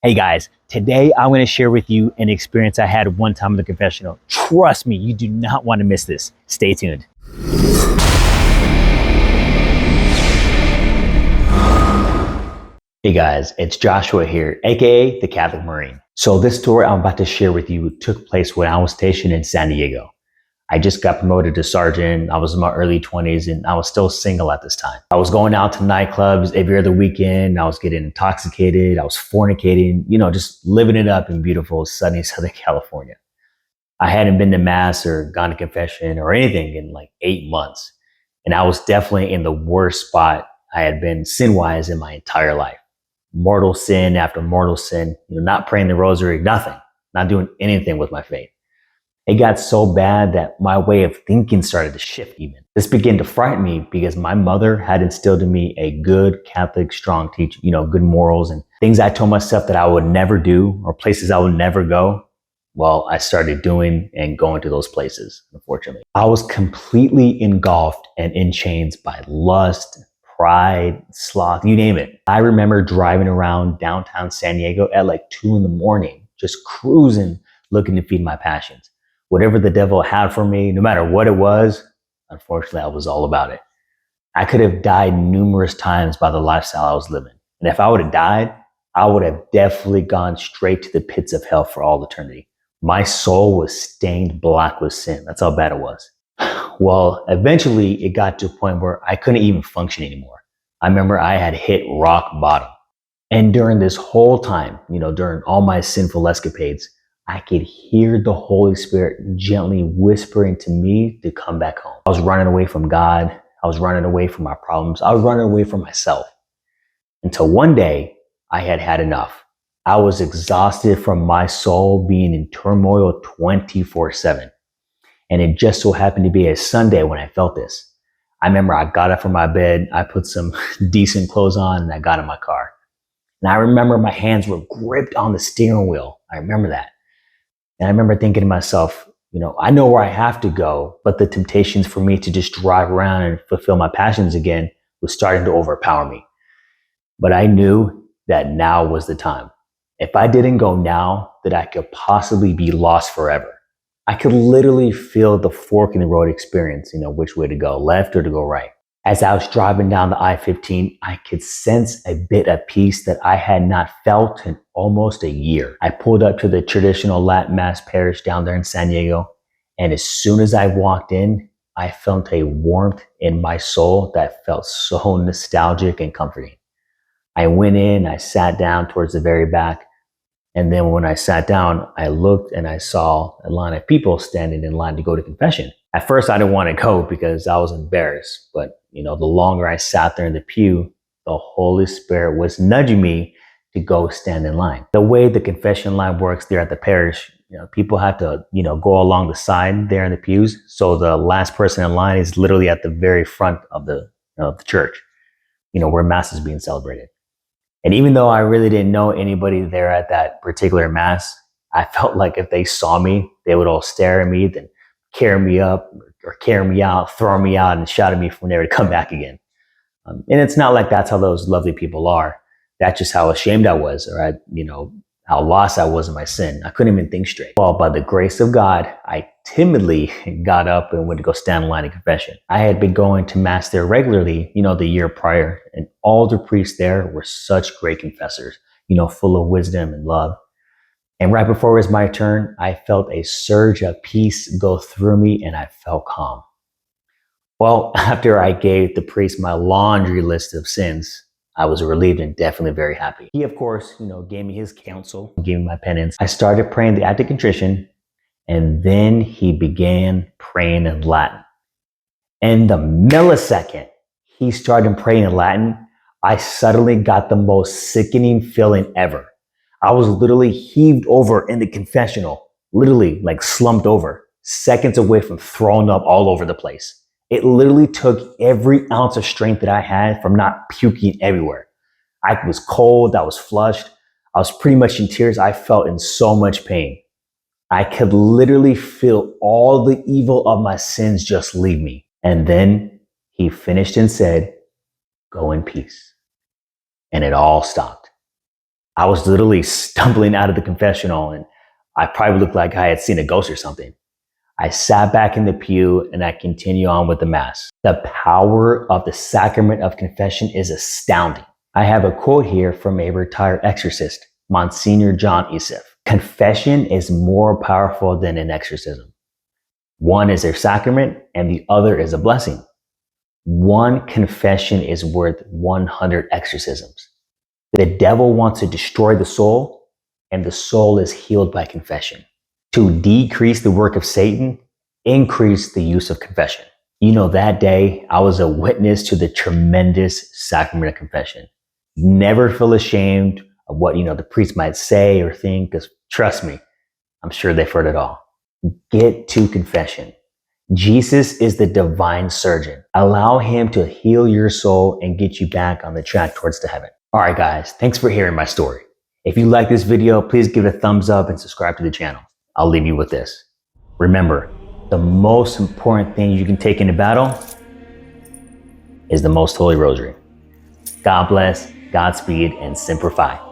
Hey guys, today I'm going to share with you an experience I had one time in the confessional. Trust me, you do not want to miss this. Stay tuned. Hey guys, it's Joshua here, aka the Catholic Marine. So this story I'm about to share with you took place when I was stationed in San Diego. I just got promoted to sergeant. I was in my early 20s and I was still single at this time. I was going out to nightclubs every other weekend. I was getting intoxicated. I was fornicating, just living it up in beautiful, sunny Southern California. I hadn't been to mass or gone to confession or anything in like 8 months. And I was definitely in the worst spot I had been sin-wise in my entire life. Mortal sin after mortal sin, not praying the rosary, nothing, not doing anything with my faith. It got so bad that my way of thinking started to shift even. This began to frighten me because my mother had instilled in me a good Catholic, strong teaching, good morals and things I told myself that I would never do or places I would never go. Well, I started doing and going to those places, unfortunately. I was completely engulfed and in chains by lust, pride, sloth, you name it. I remember driving around downtown San Diego at like 2 a.m, just cruising, looking to feed my passions. Whatever the devil had for me, no matter what it was, unfortunately, I was all about it. I could have died numerous times by the lifestyle I was living. And if I would have died, I would have definitely gone straight to the pits of hell for all eternity. My soul was stained black with sin. That's how bad it was. Well, eventually it got to a point where I couldn't even function anymore. I remember I had hit rock bottom. And during this whole time, during all my sinful escapades, I could hear the Holy Spirit gently whispering to me to come back home. I was running away from God. I was running away from my problems. I was running away from myself. Until one day, I had had enough. I was exhausted from my soul being in turmoil 24/7. And it just so happened to be a Sunday when I felt this. I remember I got up from my bed, I put some decent clothes on, and I got in my car. And I remember my hands were gripped on the steering wheel. I remember that. And I remember thinking to myself, I know where I have to go, but the temptations for me to just drive around and fulfill my passions again was starting to overpower me. But I knew that now was the time. If I didn't go now, that I could possibly be lost forever. I could literally feel the fork in the road experience, which way to go, left or to go right. As I was driving down the I-15, I could sense a bit of peace that I had not felt in almost a year. I pulled up to the traditional Latin Mass parish down there in San Diego, and as soon as I walked in, I felt a warmth in my soul that felt so nostalgic and comforting. I went in, I sat down towards the very back, and then when I sat down, I looked and I saw a line of people standing in line to go to confession. At first, I didn't want to go because I was embarrassed, but the longer I sat there in the pew, the Holy Spirit was nudging me to go stand in line. The way the confession line works there at the parish, people have to, go along the side there in the pews. So the last person in line is literally at the very front of the church, where Mass is being celebrated. And even though I really didn't know anybody there at that particular Mass, I felt like if they saw me, they would all stare at me, then carry me up or carry me out, throw me out and shout at me from there to come back again. And it's not like that's how those lovely people are. That's just how ashamed I was, or how lost I was in my sin. I couldn't even think straight. Well, by the grace of God, I timidly got up and went to go stand in line in confession. I had been going to Mass there regularly, the year prior, and all the priests there were such great confessors, full of wisdom and love. And right before it was my turn, I felt a surge of peace go through me and I felt calm. Well, after I gave the priest my laundry list of sins, I was relieved and definitely very happy. He, of course, gave me his counsel, gave me my penance. I started praying the act of contrition, and then he began praying in Latin. And the millisecond he started praying in Latin, I suddenly got the most sickening feeling ever. I was literally heaved over in the confessional, literally like slumped over, seconds away from throwing up all over the place. It literally took every ounce of strength that I had from not puking everywhere. I was cold, I was flushed, I was pretty much in tears. I felt in so much pain. I could literally feel all the evil of my sins just leave me. And then he finished and said, "Go in peace." And it all stopped. I was literally stumbling out of the confessional and I probably looked like I had seen a ghost or something. I sat back in the pew and I continued on with the Mass. The power of the Sacrament of Confession is astounding. I have a quote here from a retired exorcist, Monsignor John Isef. Confession is more powerful than an exorcism. One is a sacrament and the other is a blessing. One confession is worth 100 exorcisms. The devil wants to destroy the soul, and the soul is healed by confession. To decrease the work of Satan, increase the use of confession. You know, that day I was a witness to the tremendous sacrament of confession. Never feel ashamed of what, the priest might say or think, because trust me, I'm sure they've heard it all. Get to confession. Jesus is the divine surgeon. Allow him to heal your soul and get you back on the track towards the heaven. All right, guys, thanks for hearing my story. If you like this video, please give it a thumbs up and subscribe to the channel. I'll leave you with this. Remember, the most important thing you can take into battle is the Most Holy Rosary. God bless, Godspeed, and Semper Fi.